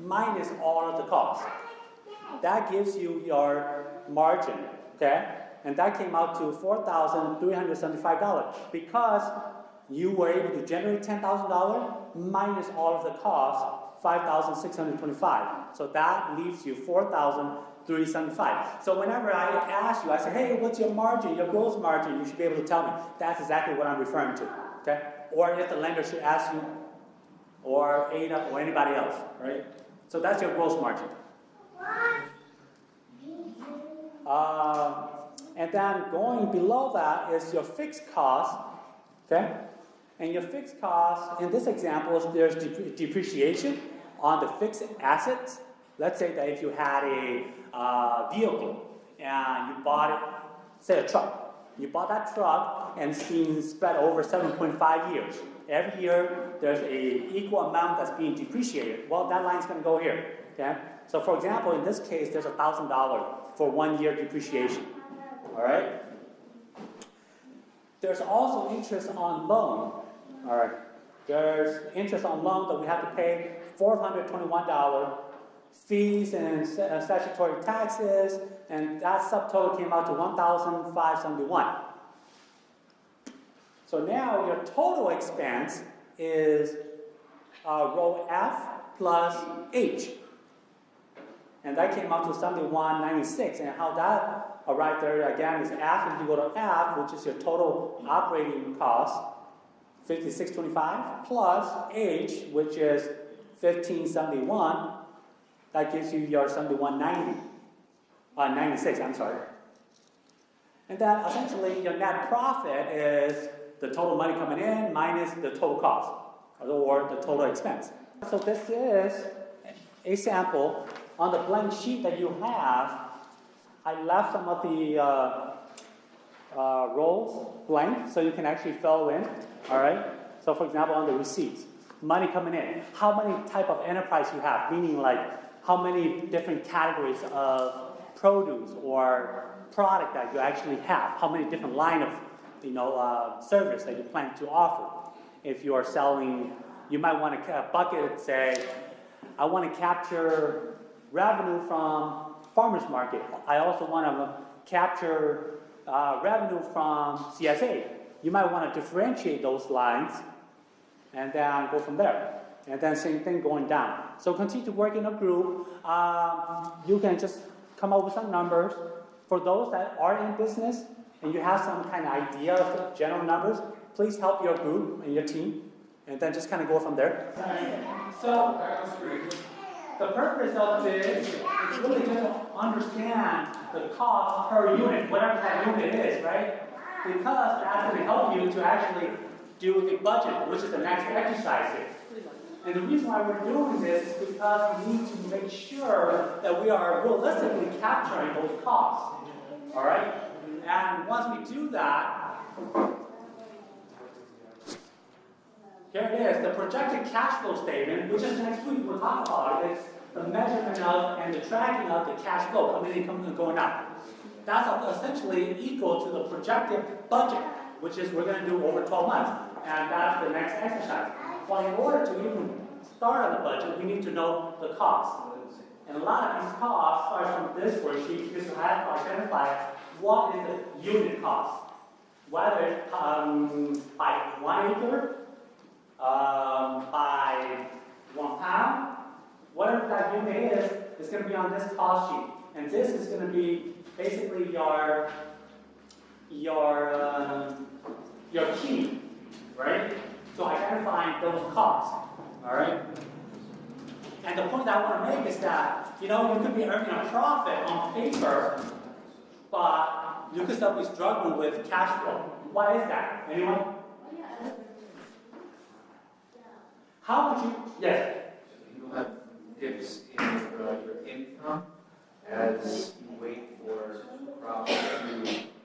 minus all of the costs. That gives you your margin, okay? And that came out to $4,375 because you were able to generate $10,000 minus all of the costs, $5,625. So that leaves you $4,375. So whenever I ask you, I say, hey, what's your margin, your gross margin? You should be able to tell me. That's exactly what I'm referring to, okay? Or if the lender should ask you, or Ada, or anybody else, right? So that's your gross margin. And then going below that is your fixed cost, okay? And your fixed cost, in this example, there's depreciation on the fixed assets. Let's say that if you had a vehicle and you bought it, say a truck. You bought that truck and it's being spread over 7.5 years. Every year there's an equal amount that's being depreciated. Well, that line's going to go here, okay? So for example, in this case, there's $1,000 for 1 year depreciation, all right? There's also interest on loan, all right? There's interest on loan that we have to pay $421, fees and statutory taxes, and that subtotal came out to $1,571. So now your total expense is row F plus H. And that came out to $71.96. And how that arrived there again is F. If you go to F, which is your total operating cost, $56.25, plus H, which is $15.71. That gives you your $71.90. 96, I'm sorry. And then essentially your net profit is the total money coming in minus the total cost, or the total expense. So this is a sample. On the blank sheet that you have, I left some of the rows blank so you can actually fill in, all right? So for example, on the receipts, money coming in, how many type of enterprise you have, meaning like how many different categories of produce or product that you actually have, how many different line of service that you plan to offer. If you are selling, you might want to bucket say, I want to capture revenue from farmers market. I also want to capture revenue from CSA. You might want to differentiate those lines and then go from there. And then same thing going down. So continue to work in a group. You can just come up with some numbers. For those that are in business and you have some kind of idea of the general numbers, please help your group and your team. And then just kind of go from there. So the purpose of this is really just to understand the cost per unit, whatever that unit is, right? Because that's going to help you to actually do the budget, which is the next exercise here. And the reason why we're doing this is because we need to make sure that we are realistically capturing those costs. All right? And once we do that, here it is, the projected cash flow statement, which is next week we'll talk about it. It's the measurement of and the tracking of the cash flow coming in, coming and going out. That's essentially equal to the projected budget, which is we're going to do over 12 months. And that's the next exercise. Well, in order to even start on the budget, we need to know the cost. And a lot of these costs are from this worksheet because you have to identify what is the unit cost. Whether it's by 1 acre, by 1 pound, whatever that unit is going to be on this cost sheet. And this is going to be basically your key, right? To identifying those costs, all right? And the point I want to make is that, you could be earning a profit on paper, but you could still be struggling with cash flow. Why is that? Anyone? How would you, yes? You have dips in your income as you wait for crops to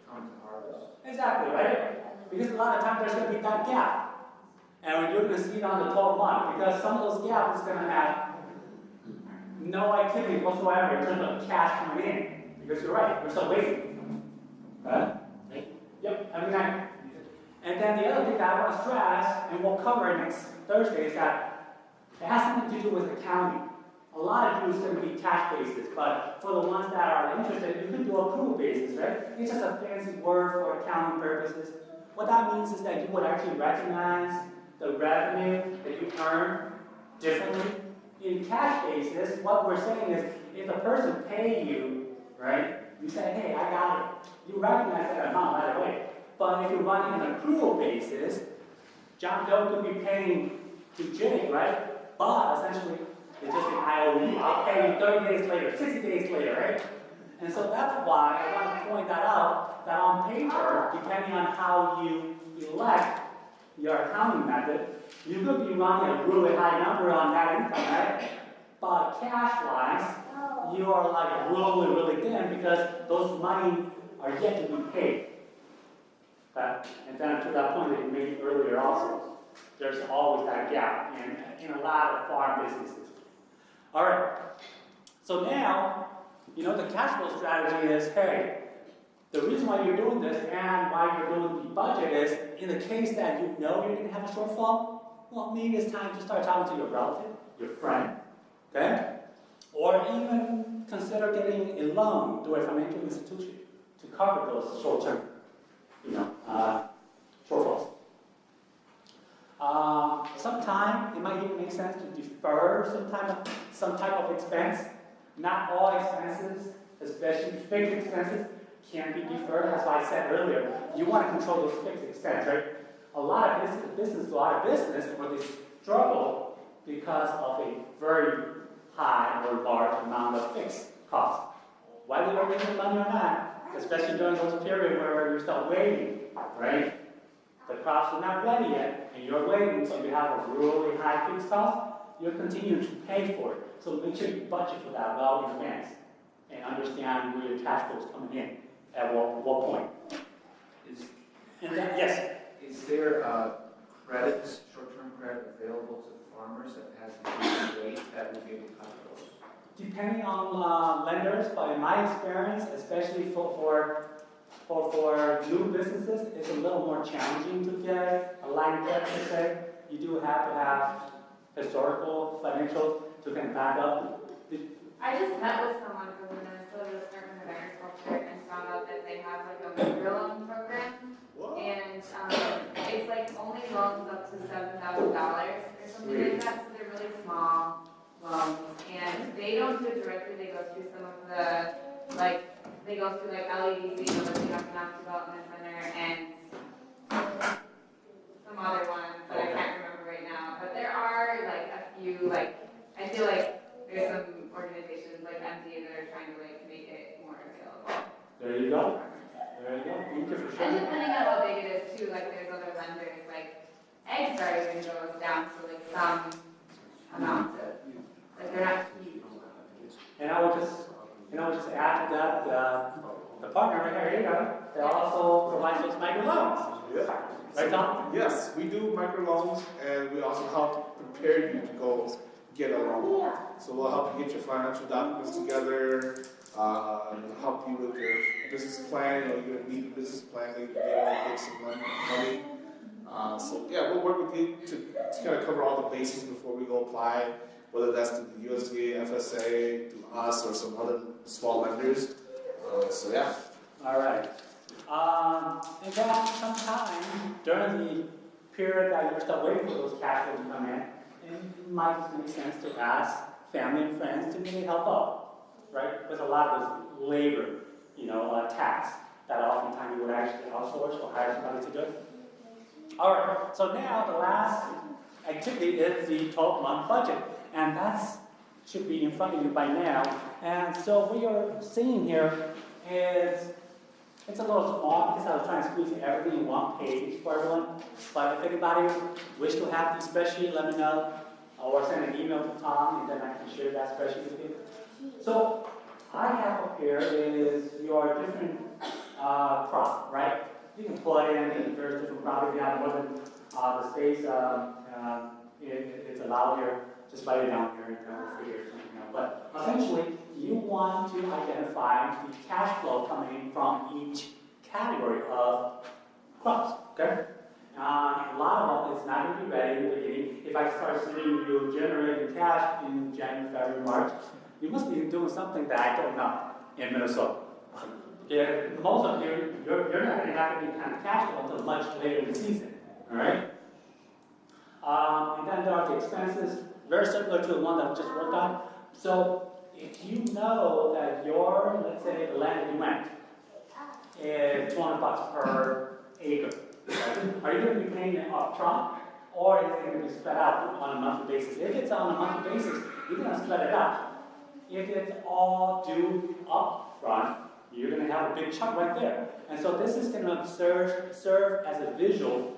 come to harvest. Exactly, right? Because a lot of times there's going to be that gap. And you're going to see it on the 12 month, because some of those gaps is going to have no activity whatsoever in terms of cash coming in. Because you're right, we're still waiting. Right? Yep, every night. And then the other thing that I want to stress, and we'll cover next Thursday, is that it has something to do with accounting. A lot of you is going to be cash basis, but for the ones that are interested, you can do accrual basis, right? It's just a fancy word for accounting purposes. What that means is that you would actually recognize the revenue that you earn differently. In cash basis, what we're saying is, if the person pay you, right, you say, hey, I got it. You recognize that amount right away. But if you're running an accrual basis, John Doe could be paying to Jake, right? But essentially, it's just an IOU. I'll pay you 30 days later, 60 days later, right? And so that's why I want to point that out, that on paper, depending on how you elect your accounting method, you could be running a really high number on that income, right? But cash-wise, you are like really, really thin because those money are yet to be paid. Okay? And then to that point that you made earlier also, there's always that gap in a lot of farm businesses. All right. So now, the cash flow strategy is, hey, the reason why you're doing this and why you're doing the budget is, in the case that you know you're going to have a shortfall, well, maybe it's time to start talking to your relative, your friend, okay? Or even consider getting a loan through a financial institution to cover those short-term, shortfalls. Sometimes it might even make sense to defer some type of expense. Not all expenses, especially fixed expenses, can be deferred. That's why I said earlier, you want to control those fixed expenses, right? A lot of businesses go out of business or they struggle because of a very high or large amount of fixed costs. Whether you're making money or not, especially during those periods where you're still waiting, right? The crops are not ready yet, and you're waiting, so you have a really high fixed cost, you'll continue to pay for it. So make sure you budget for that well in advance and understand where your cash flow is coming in at what point. Yes? Is there credits, short-term credit available to farmers that has a rate that will be able to cover those? Depending on lenders, but in my experience, especially for new businesses, it's a little more challenging to get a line of credit per se. You do have to have historical financials to kind of back up. I just met with someone from the Minnesota Department of Agriculture and found out that they have like a microloan program. Whoa. And it's like only loans up to $7,000 or something like that, so they're really small loans. And they don't do it directly, they go through some of the, they go through LEDC, the Living Economic Development Center, and some other ones that I can't remember right now. But there are a few, I feel like there's some organizations like MD that are trying to make it more available. There you go. There you go. Thank you for And sharing. depending on how big it is too, there's other lenders, Egg Star even goes down to some amount of, they're not huge. And I would just add to that, the partner right here, they also provide those microloans. Yeah. Right, Tom? Yes, we do microloans, and we also help prepare you to go get a loan. So we'll help you get your financial documents together, help you with your business plan. You're going to need a business plan, maybe get some money. So yeah, we'll work with you to kind of cover all the bases before we go apply, whether that's to the USDA, FSA, to us, or some other small lenders. So yeah. All right. And then sometime during the period that you're still waiting for those cash flows to come in, it might just make sense to ask family and friends to really help out, right? Because a lot of those labor, tasks that oftentimes you would actually outsource or hire somebody to do it. All right, so now the last activity is the 12-month budget, and that should be in front of you by now. And so what you're seeing here is, it's a little small because I was trying to squeeze everything in one page for everyone. But if anybody wish to have the spreadsheet, let me know, or send an email to Tom, and then I can share that spreadsheet with you. So I have up here is your different crop, right? You can plug in various different crops. If you have more than the space it's allowed here, just write it down here and then we'll figure something out. But essentially, you want to identify the cash flow coming from each category of crops, okay? A lot of them, it's not going to be ready in the beginning. If I start seeing you generating cash in January, February, March, you must be doing something that I don't know in Minnesota. Okay? Most of you, you're not going to have any kind of cash flow until much later in the season, all right? And then there are the expenses, very similar to the one that we just worked on. So if you know that your, let's say the land that you rent is $200 per acre, right? Are you going to be paying it up front, or is it going to be spread out on a monthly basis? If it's on a monthly basis, you're going to spread it out. If it's all due up front, you're going to have a big chunk right there. And so this is going to serve as a visual.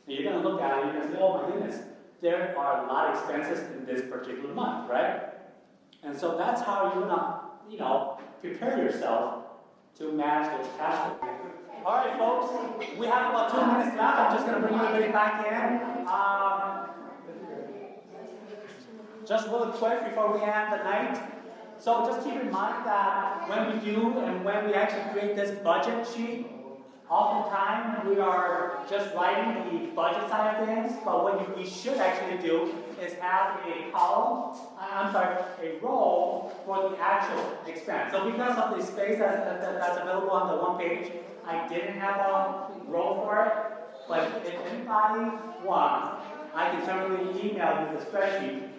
And you're going to look at it and you're going to say, oh my goodness, there are a lot of expenses in this particular month, right? And so that's how you're going to, prepare yourself to manage those cash flows. All right, folks, we have about 2 minutes left. I'm just going to bring everybody back in. Just really quick before we end the night. So just keep in mind that when we do and when we actually create this budget sheet, oftentimes we are just writing the budget side of things, but what we should actually do is have a row for the actual expense. So because of the space that's available on the one page, I didn't have a row for it, but if anybody wants, I can certainly email you the spreadsheet.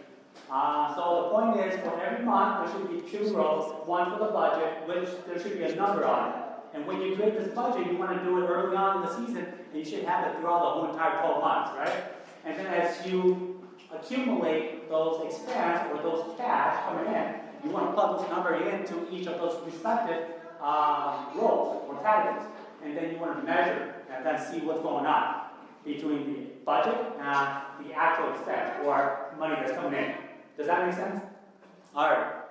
So the point is, for every month, there should be 2 rows, one for the budget, which there should be a number on it. And when you create this budget, you want to do it early on in the season, and you should have it throughout the whole entire 12 months, right? And then as you accumulate those expense or those cash coming in, you want to plug those numbers into each of those respective rows or categories. And then you want to measure and then see what's going on between the budget and the actual expense or money that's coming in. Does that make sense? All right.